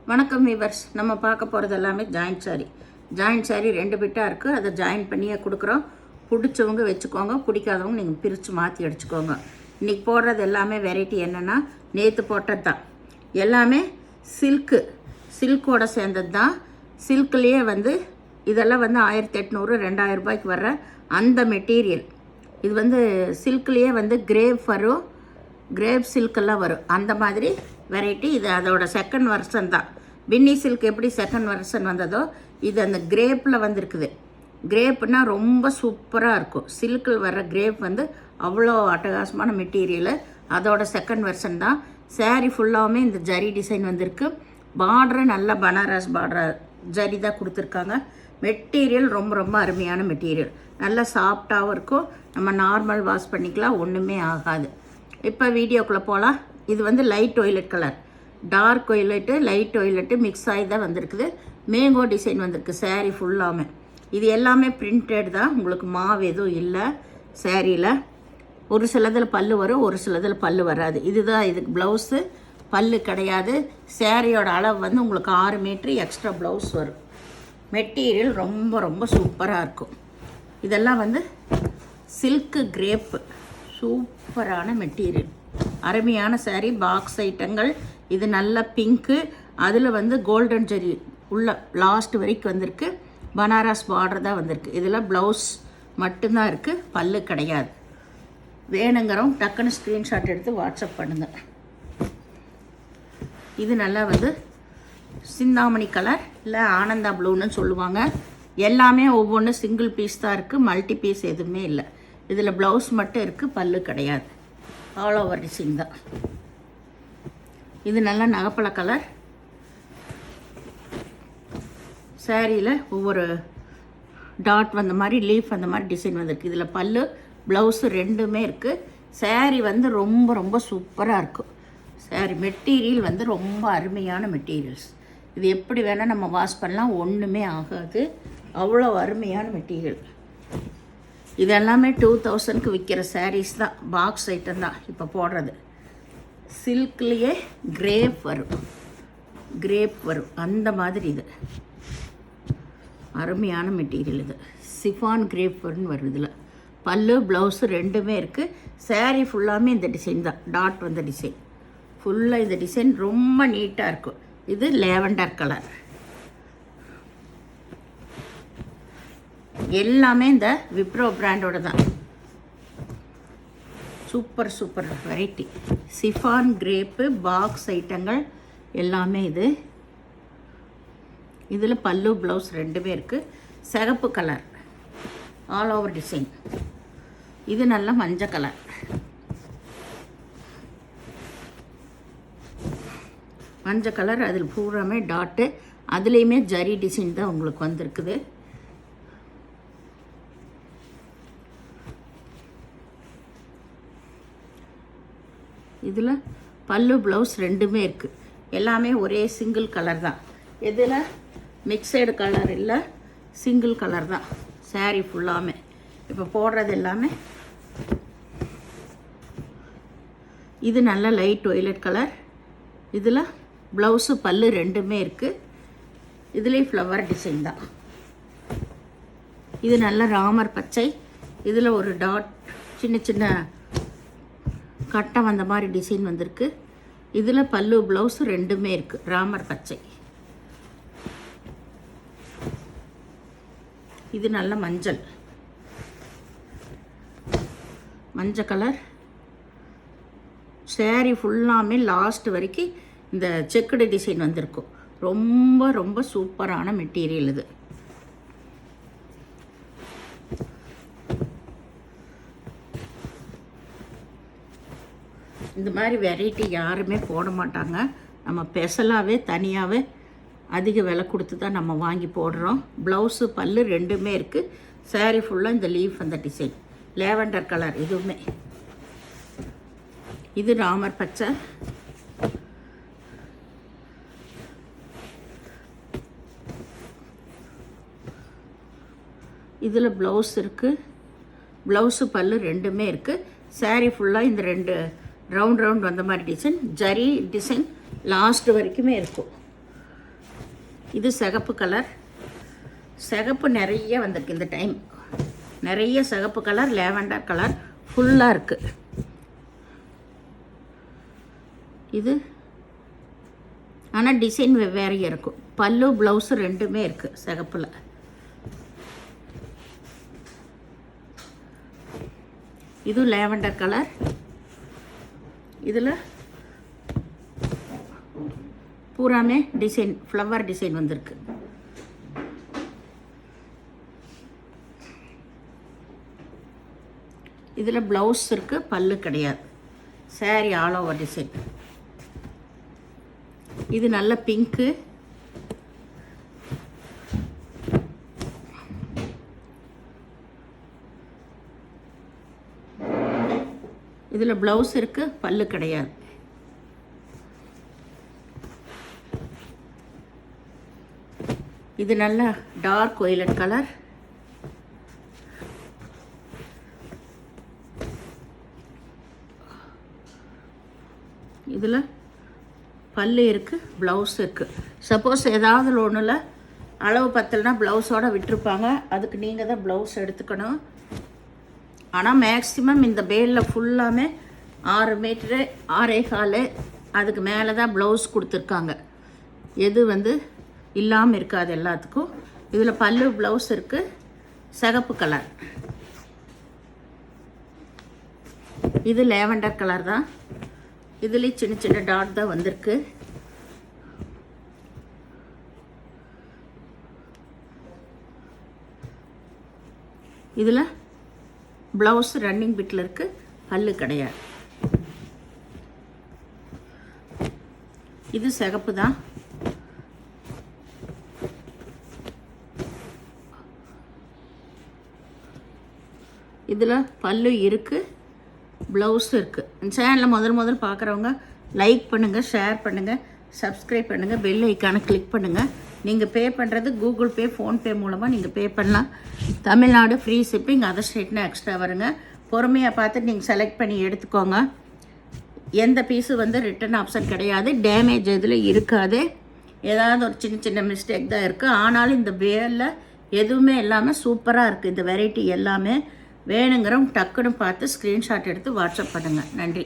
வணக்கம் வீவர்ஸ். நம்ம பார்க்க போகிறது எல்லாமே ஜாயிண்ட் சாரி 2 பிட்டாக இருக்குது. அதை ஜாயின் பண்ணியே கொடுக்குறோம். பிடிச்சவங்க வச்சுக்கோங்க, பிடிக்காதவங்க நீங்கள் பிரித்து மாற்றி அடிச்சுக்கோங்க. இன்றைக்கி போடுறது எல்லாமே வெரைட்டி என்னென்னா நேற்று போட்டது தான். எல்லாமே சில்கோட சேர்ந்தது தான். சில்க்லேயே இதெல்லாம் 1800 2000 ரூபாய்க்கு வர்ற அந்த மெட்டீரியல். இது சில்க்லேயே கிரேப் சில்கெல்லாம் வரும். அந்த மாதிரி வெரைட்டி. இது அதோட செகண்ட் வெர்ஷன் தான். பின்னி சில்க் எப்படி செகண்ட் வெர்ஷன் வந்ததோ இது அந்த கிரேப்பில் வந்திருக்குது. கிரேப்புனா ரொம்ப சூப்பராக இருக்கும். சில்கில் வர்ற கிரேப் அவ்வளோ அட்டகாசமான மெட்டீரியலு. அதோட செகண்ட் வெர்ஷன் தான். சாரீ ஃபுல்லாகவுமே இந்த ஜரி டிசைன் வந்திருக்கு. பார்டரு நல்ல பனாரஸ் பார்டர் ஜரி தான் கொடுத்துருக்காங்க. மெட்டீரியல் ரொம்ப ரொம்ப அருமையான மெட்டீரியல். நல்லா சாஃப்டாகவும் இருக்கும். நம்ம நார்மல் வாஷ் பண்ணிக்கலாம், ஒன்றுமே ஆகாது. இப்போ வீடியோக்குள்ளே போகலாம். இது light violet colour, dark violet, light violet mix ஆகி தான் வந்திருக்குது. மேங்கோ டிசைன் வந்திருக்கு சாரீ ஃபுல்லாமே. இது எல்லாமே பிரிண்டட் தான். உங்களுக்கு மாவு எதுவும் இல்லை சாரியில். ஒரு சிலதில் பல்லு வரும், ஒரு சிலதில் பல்லு வராது. இதுதான் இதுக்கு ப்ளவுஸு. பல்லு கிடையாது. சாரியோட அளவு உங்களுக்கு 6 மீட்ரு எக்ஸ்ட்ரா ப்ளவுஸ் வரும். மெட்டீரியல் ரொம்ப ரொம்ப சூப்பராக இருக்கும். இதெல்லாம் சில்க்கு கிரேப்பு. சூப்பரான மெட்டீரியல், அருமையான சாரீ. பாக்ஸ் ஐட்டங்கள். இது நல்ல பிங்க்கு, அதில் கோல்டன் ஜெரி உள்ள லாஸ்ட் வரைக்கும் வந்திருக்கு. பனாரஸ் பார்டர் தான் வந்திருக்கு. இதில் ப்ளவுஸ் மட்டும்தான் இருக்குது, பல்லு கிடையாது. வேணுங்கிறவங்க டக்குன்னு ஸ்க்ரீன்ஷாட் எடுத்து வாட்ஸ்அப் பண்ணுங்கள். இது நல்லா சிந்தாமணி கலர் இல்லை ஆனந்தா ப்ளூன்னு சொல்லுவாங்க. எல்லாமே ஒவ்வொன்று சிங்கிள் பீஸ் தான் இருக்குது, மல்டி பீஸ் எதுவுமே இல்லை. இதில் ப்ளவுஸ் மட்டும் இருக்குது, பல்லு கிடையாது. ஆல் ஓவர் டிசைன் தான். இது நல்லா நகப்பழ கலர். சாரியில் ஒவ்வொரு டாட் வந்த மாதிரி, லீஃப் அந்த மாதிரி டிசைன் வந்திருக்கு. இதில் பல்லு ப்ளவுஸு ரெண்டுமே இருக்குது. சாரீ ரொம்ப ரொம்ப சூப்பராக இருக்கும். சாரீ மெட்டீரியல் ரொம்ப அருமையான மெட்டீரியல்ஸ். இது எப்படி வேணால் நம்ம வாஷ் பண்ணலாம், ஒன்றுமே ஆகாது. அவ்வளோ அருமையான மெட்டீரியல். இதெல்லாமே 2000க்கு விற்கிற சாரீஸ் தான். பாக்ஸ் ஐட்டம் தான் இப்போ போடுறது. சில்க்லேயே கிரேப் வரும் அந்த மாதிரி. இது அருமையான மெட்டீரியல். இது சிஃபான் கிரேப் வரும். இதில் பல்லு ப்ளவுஸு ரெண்டுமே இருக்குது. சாரீ ஃபுல்லாமே இந்த டிசைன் தான். டாட் டிசைன் ஃபுல்லாக இந்த டிசைன் ரொம்ப நீட்டாக இருக்கும். இது லேவண்டர் கலர். எல்லாமே இந்த விப்ரோ பிராண்டோட தான். Super variety. Chiffon crepe box ஐட்டங்கள் எல்லாமே. இதில் பல்லு ப்ளவுஸ் ரெண்டுமே இருக்குது. சிகப்பு கலர் ஆல் ஓவர் டிசைன். இது நல்ல மஞ்சள் கலர். மஞ்சள் கலர். அதில் பூராமே டாட்டு, அதுலேயுமே ஜரி டிசைன் தான் உங்களுக்கு வந்திருக்குது. இதில் பல்லு ப்ளவுஸ் ரெண்டுமே இருக்குது. எல்லாமே ஒரே சிங்கிள் கலர் தான். இதில் மிக்சடு கலர் இல்லை, சிங்கிள் கலர் தான் சாரீ ஃபுல்லாமே. இப்போ போடுறது எல்லாமே. இது நல்ல லைட் ஒய்லட் கலர். இதில் ப்ளவுஸு பல்லு ரெண்டுமே இருக்குது. இதுலேயும் ஃப்ளவர் டிசைன் தான். இது நல்ல ராமர் பச்சை. இதில் ஒரு டாட் சின்ன சின்ன கட்டம் வந்த மாதிரி டிசைன் வந்திருக்கு. இதில் பல்லு ப்ளவுஸு ரெண்டுமே இருக்குது. ராமர் பச்சை. இது நல்ல மஞ்சள் கலர். சாரீ ஃபுல்லாமே லாஸ்ட் வரைக்கும் இந்த செக்குடு டிசைன் வந்திருக்கும். ரொம்ப ரொம்ப சூப்பரான மெட்டீரியல் இது. இந்த மாதிரி வெரைட்டி யாருமே போட மாட்டாங்க. நம்ம ஸ்பெஷலாகவே தனியாகவே அதிக விலை கொடுத்து தான் நம்ம வாங்கி போடுறோம். ப்ளவுஸு பல்லு ரெண்டுமே இருக்குது. சாரீ ஃபுல்லாக இந்த லீஃப் அந்த டிசைன் லேவண்டர் கலர். இதுவுமே இது ராமர் பச்சை. இதில் ப்ளவுஸ் இருக்குது. ப்ளவுஸு பல்லு ரெண்டுமே இருக்குது. சாரீ ஃபுல்லாக இந்த ரவுண்ட் வந்த மாதிரி டிசைன் ஜரி டிசைன் லாஸ்ட் வரைக்குமே இருக்கும். இது சிகப்பு கலர். சிகப்பு நிறைய வந்திருக்கு இந்த டைம். நிறைய சிகப்பு கலர், லேவண்டர் கலர் ஃபுல்லாக இருக்குது. இது ஆனால் டிசைன் வெவ்வேறையாக இருக்கும். பல்லு ப்ளவுஸு ரெண்டுமே இருக்குது சிகப்பில். இது லேவண்டர் கலர். இதில் பூராமே டிசைன், ஃப்ளவர் டிசைன் வந்திருக்கு. இதில் ப்ளவுஸ் இருக்குது, பல்லு கிடையாது. Sorry all over design. இது நல்ல பிங்க்கு. இதில் ப்ளவுஸ் இருக்குது, பல்லு கிடையாது. இது நல்ல டார்க் வயலட் கலர். இதில் பல்லு இருக்குது, ப்ளவுஸ் இருக்குது. சப்போஸ் ஏதாவது ஒன்றில் அளவு பத்தலைன்னா ப்ளவுஸோடு விட்டுருப்பாங்க. அதுக்கு நீங்கள் தான் ப்ளவுஸ் எடுத்துக்கணும். ஆனால் மேக்ஸிமம் இந்த பேலில் ஃபுல்லாமே 6 மீட்ரு 6.25 அதுக்கு மேலே தான் ப்ளவுஸ் கொடுத்துருக்காங்க. எது இல்லாமல் இருக்காது எல்லாத்துக்கும். இதில் பல்லு ப்ளவுஸ் இருக்குது, சிகப்பு கலர். இது லேவண்டர் கலர் தான். இதுலேயும் சின்ன சின்ன டாட் தான் வந்திருக்கு. இதில் ப்ளவுஸ் ரன்னிங் பிட்டில் இருக்குது, பல்லு கிடையாது. இது சிகப்பு தான். இதில் பல்லு இருக்குது, ப்ளவுஸ் இருக்குது. இந்த சேனலில் முதல் பார்க்குறவங்க லைக் பண்ணுங்கள், ஷேர் பண்ணுங்கள், சப்ஸ்கிரைப் பண்ணுங்கள், பெல் ஐக்கானை கிளிக் பண்ணுங்கள். நீங்கள் பே பண்ணுறது கூகுள் பே, ஃபோன்பே மூலமாக நீங்கள் பே பண்ணலாம். தமிழ்நாடு ஃப்ரீ ஷிப்பிங், அதர் ஸ்டேட்னா எக்ஸ்ட்ரா வருங்க. பொறுமையாக பார்த்துட்டு நீங்கள் செலக்ட் பண்ணி எடுத்துக்கோங்க. எந்த பீஸு ரிட்டன் ஆப்ஷன் கிடையாது. டேமேஜ் இதில் இருக்காது. ஏதாவது ஒரு சின்ன சின்ன மிஸ்டேக் தான் இருக்குது. ஆனாலும் இந்த பேலில் எதுவுமே இல்லாமல் சூப்பராக இருக்குது. இந்த வெரைட்டி எல்லாமே வேணுங்கிறவங்க டக்குன்னு பார்த்து ஸ்க்ரீன்ஷாட் எடுத்து வாட்ஸ்அப் பண்ணுங்கள். நன்றி.